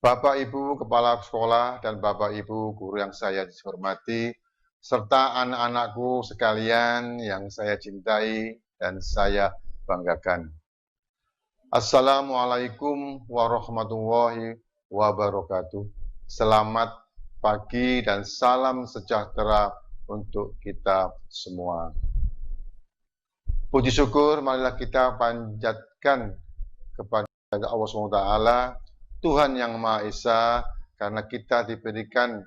Bapak Ibu Kepala Sekolah dan Bapak Ibu Guru yang saya hormati, serta anak-anakku sekalian yang saya cintai dan saya banggakan. Assalamualaikum warahmatullahi wabarakatuh. Selamat pagi dan salam sejahtera untuk kita semua. Puji syukur marilah kita panjatkan kepada Allah SWT, Tuhan yang Maha Esa, karena kita diberikan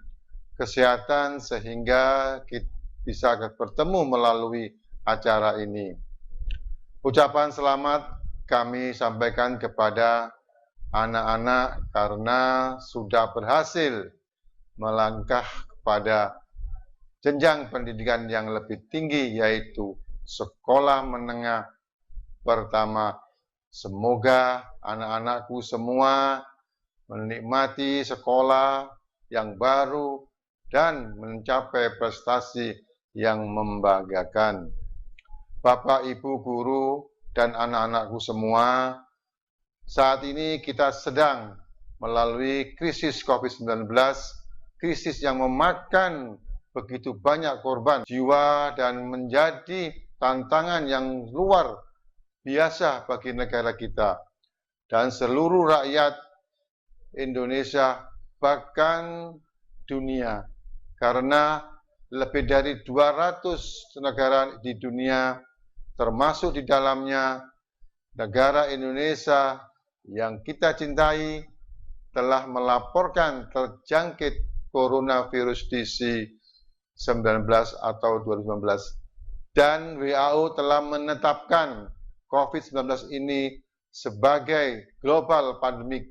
kesehatan sehingga kita bisa bertemu melalui acara ini. Ucapan selamat kami sampaikan kepada anak-anak karena sudah berhasil melangkah kepada jenjang pendidikan yang lebih tinggi, yaitu sekolah menengah pertama. Semoga anak-anakku semua menikmati sekolah yang baru dan mencapai prestasi yang membanggakan. Bapak, Ibu, guru, dan anak-anakku semua, saat ini kita sedang melalui krisis COVID-19, krisis yang memakan begitu banyak korban jiwa dan menjadi tantangan yang luar biasa bagi negara kita dan seluruh rakyat Indonesia, bahkan dunia, karena lebih dari 200 negara di dunia, termasuk di dalamnya negara Indonesia yang kita cintai, telah melaporkan terjangkit coronavirus DC-19 atau 2019, dan WHO telah menetapkan COVID-19 ini sebagai global pandemik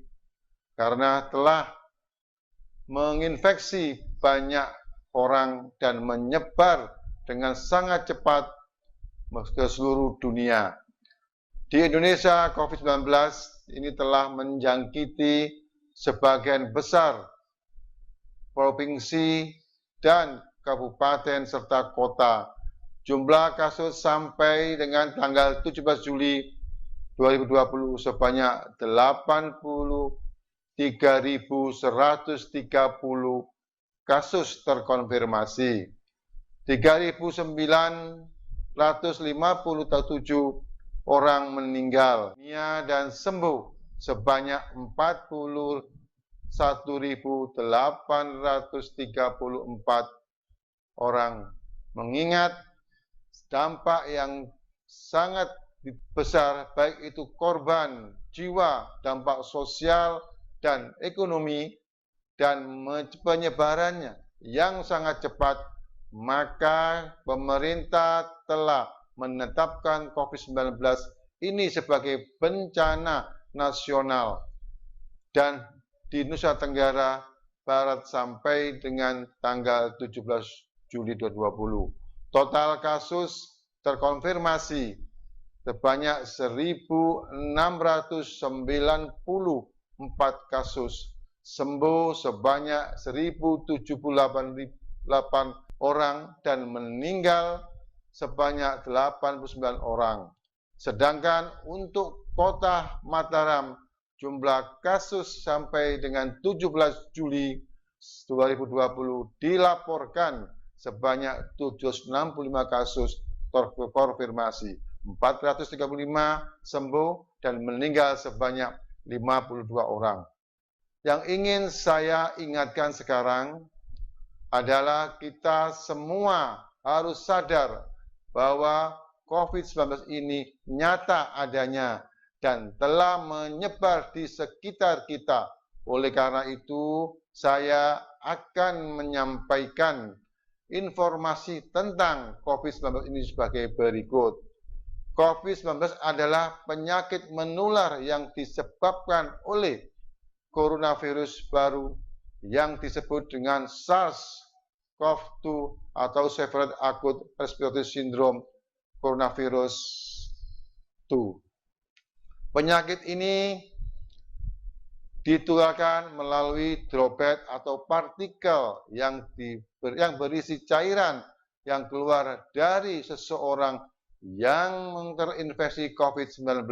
karena telah menginfeksi banyak orang dan menyebar dengan sangat cepat ke seluruh dunia. Di Indonesia, COVID-19 ini telah menjangkiti sebagian besar provinsi dan kabupaten serta kota. Jumlah kasus sampai dengan tanggal 17 Juli 2020 sebanyak 83.130 kasus terkonfirmasi, 3.957 orang meninggal dunia dan sembuh sebanyak 41.834 orang. Mengingat dampak yang sangat besar, baik itu korban jiwa, dampak sosial dan ekonomi, dan penyebarannya yang sangat cepat, maka pemerintah telah menetapkan COVID-19 ini sebagai bencana nasional dan di Nusa Tenggara Barat sampai dengan tanggal 17 Juli 2020. Total kasus terkonfirmasi sebanyak 1.694 kasus, sembuh sebanyak 1.078 orang dan meninggal sebanyak 89 orang. Sedangkan untuk kota Mataram, jumlah kasus sampai dengan 17 Juli 2020 dilaporkan sebanyak 765 kasus terkonfirmasi, 435 sembuh dan meninggal sebanyak 52 orang. Yang ingin saya ingatkan sekarang adalah kita semua harus sadar bahwa COVID-19 ini nyata adanya dan telah menyebar di sekitar kita. Oleh karena itu, saya akan menyampaikan informasi tentang COVID-19 ini sebagai berikut. COVID-19 adalah penyakit menular yang disebabkan oleh coronavirus baru yang disebut dengan SARS-CoV-2 atau Severe Acute Respiratory Syndrome Coronavirus 2. Penyakit ini ditularkan melalui droplet atau partikel yang berisi cairan yang keluar dari seseorang yang terinfeksi COVID-19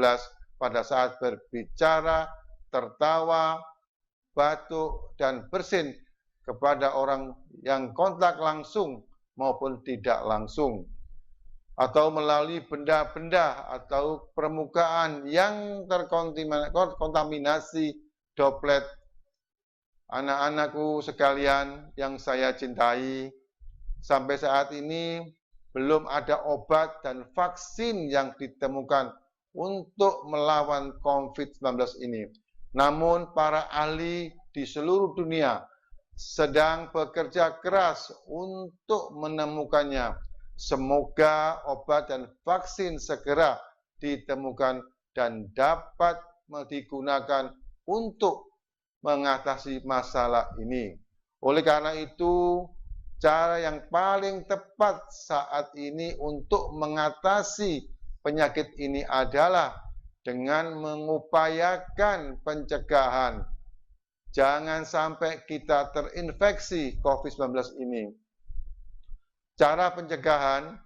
pada saat berbicara, tertawa, batuk, dan bersin kepada orang yang kontak langsung maupun tidak langsung, atau melalui benda-benda atau permukaan yang terkontaminasi droplet. Anak-anakku sekalian yang saya cintai, sampai saat ini belum ada obat dan vaksin yang ditemukan untuk melawan COVID-19 ini. Namun para ahli di seluruh dunia sedang bekerja keras untuk menemukannya. Semoga obat dan vaksin segera ditemukan dan dapat digunakan untuk mengatasi masalah ini. Oleh karena itu, cara yang paling tepat saat ini untuk mengatasi penyakit ini adalah dengan mengupayakan pencegahan. Jangan sampai kita terinfeksi COVID-19 ini. Cara pencegahan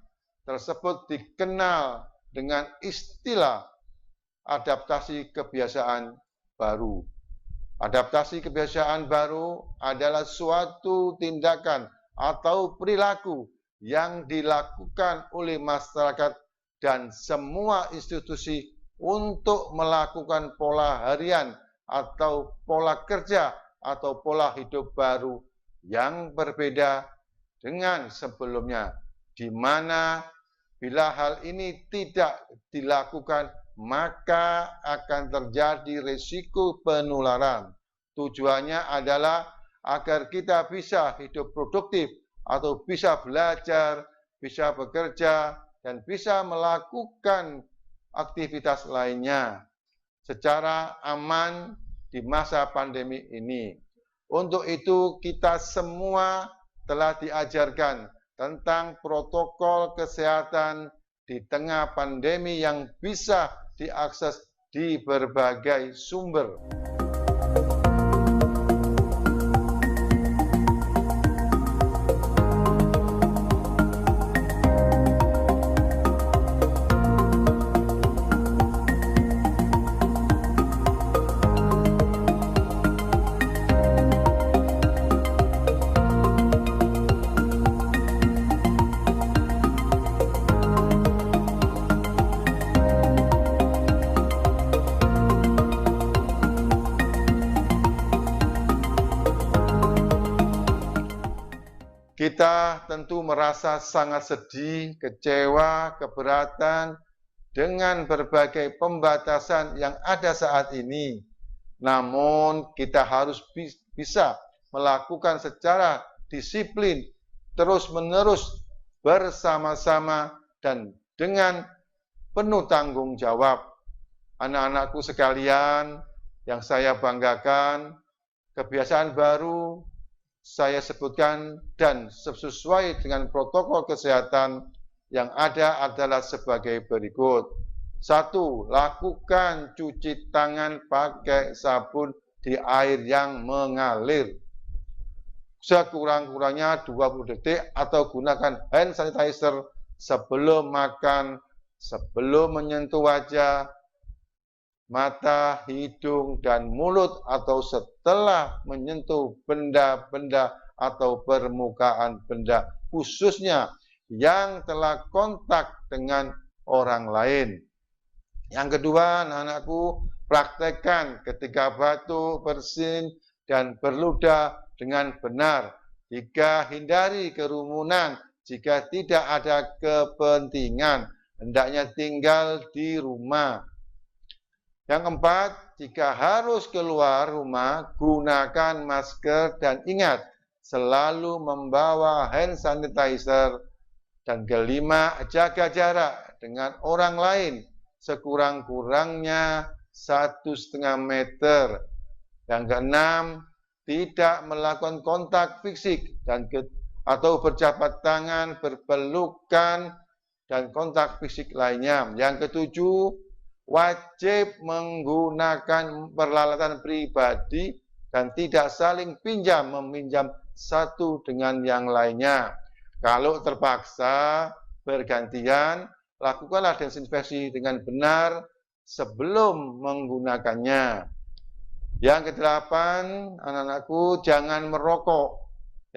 tersebut dikenal dengan istilah adaptasi kebiasaan baru. Adaptasi kebiasaan baru adalah suatu tindakan atau perilaku yang dilakukan oleh masyarakat dan semua institusi untuk melakukan pola harian atau pola kerja atau pola hidup baru yang berbeda dengan sebelumnya, di mana bila hal ini tidak dilakukan, maka akan terjadi risiko penularan. Tujuannya adalah agar kita bisa hidup produktif atau bisa belajar, bisa bekerja, dan bisa melakukan aktivitas lainnya secara aman di masa pandemi ini. Untuk itu kita semua telah diajarkan tentang protokol kesehatan di tengah pandemi yang bisa diakses di berbagai sumber. Kita tentu merasa sangat sedih, kecewa, keberatan dengan berbagai pembatasan yang ada saat ini. Namun kita harus bisa melakukan secara disiplin, terus-menerus, bersama-sama, dan dengan penuh tanggung jawab. Anak-anakku sekalian yang saya banggakan, kebiasaan baru saya sebutkan dan sesuai dengan protokol kesehatan yang ada adalah sebagai berikut. 1. Lakukan cuci tangan pakai sabun di air yang mengalir. Sekurang-kurangnya 20 detik atau gunakan hand sanitizer sebelum makan, sebelum menyentuh wajah, mata, hidung, dan mulut, atau setelah menyentuh benda-benda atau permukaan benda, khususnya yang telah kontak dengan orang lain. Yang kedua, anak-anakku, praktekkan ketika batuk, bersin, dan berludah dengan benar. Jika hindari kerumunan, jika tidak ada kepentingan, hendaknya tinggal di rumah. Yang keempat, jika harus keluar rumah, gunakan masker dan ingat, selalu membawa hand sanitizer. Dan kelima, jaga jarak dengan orang lain, sekurang-kurangnya 1,5 meter. Yang keenam, tidak melakukan kontak fisik atau berjabat tangan, berpelukan, dan kontak fisik lainnya. Yang ketujuh, wajib menggunakan peralatan pribadi dan tidak saling pinjam-meminjam satu dengan yang lainnya. Kalau terpaksa bergantian, lakukanlah desinfeksi dengan benar sebelum menggunakannya. Yang kedelapan, anak-anakku jangan merokok.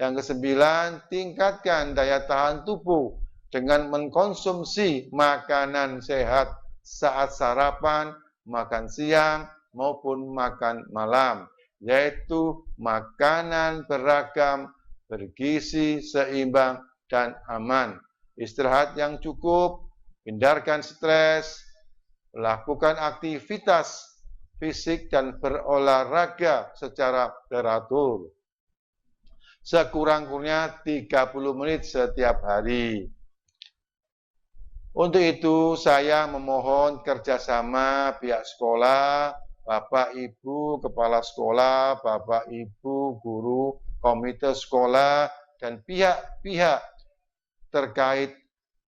Yang kesembilan, tingkatkan daya tahan tubuh dengan mengkonsumsi makanan sehat saat sarapan, makan siang, maupun makan malam, yaitu makanan beragam, bergizi, seimbang, dan aman. Istirahat yang cukup, hindarkan stres, lakukan aktivitas fisik dan berolahraga secara teratur. Sekurang-kurangnya 30 menit setiap hari. Untuk itu saya memohon kerjasama pihak sekolah, Bapak Ibu Kepala Sekolah, Bapak Ibu Guru, Komite Sekolah, dan pihak-pihak terkait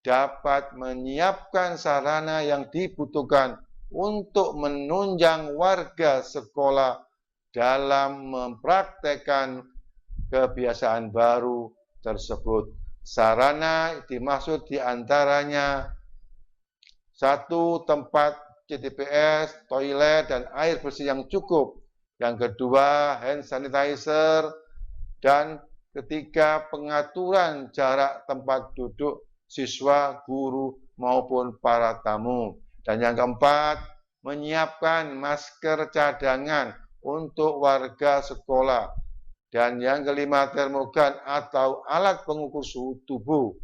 dapat menyiapkan sarana yang dibutuhkan untuk menunjang warga sekolah dalam mempraktekkan kebiasaan baru tersebut. Sarana dimaksud diantaranya 1. Tempat CTPS, toilet, dan air bersih yang cukup. Yang kedua, hand sanitizer. Dan ketiga, pengaturan jarak tempat duduk siswa, guru, maupun para tamu. Dan yang keempat, menyiapkan masker cadangan untuk warga sekolah. Dan yang kelima, termogan atau alat pengukur suhu tubuh.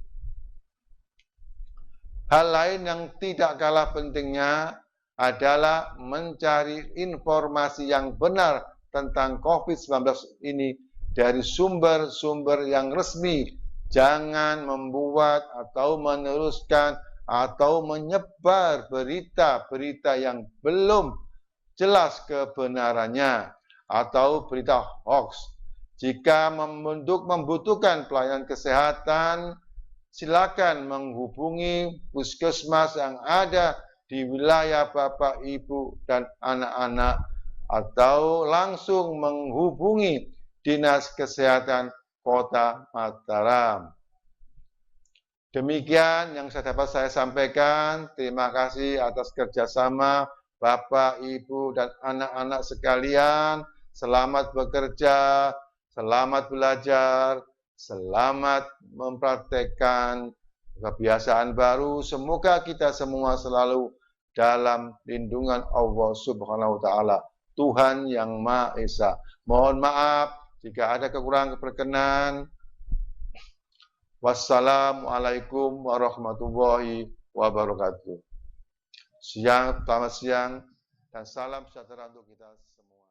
Hal lain yang tidak kalah pentingnya adalah mencari informasi yang benar tentang COVID-19 ini dari sumber-sumber yang resmi. Jangan membuat atau meneruskan atau menyebar berita-berita yang belum jelas kebenarannya atau berita hoax. Jika membutuhkan pelayanan kesehatan, silakan menghubungi puskesmas yang ada di wilayah Bapak, Ibu, dan anak-anak, atau langsung menghubungi Dinas Kesehatan Kota Mataram. Demikian yang dapat saya sampaikan. Terima kasih atas kerjasama Bapak, Ibu, dan anak-anak sekalian. Selamat bekerja, selamat belajar, selamat mempraktekkan kebiasaan baru. Semoga kita semua selalu dalam lindungan Allah Subhanahu wa Ta'ala, Tuhan yang Maha Esa. Mohon maaf jika ada kekurangan keberkenan. Wassalamualaikum warahmatullahi wabarakatuh. Selamat siang, dan salam sejahtera untuk kita semua.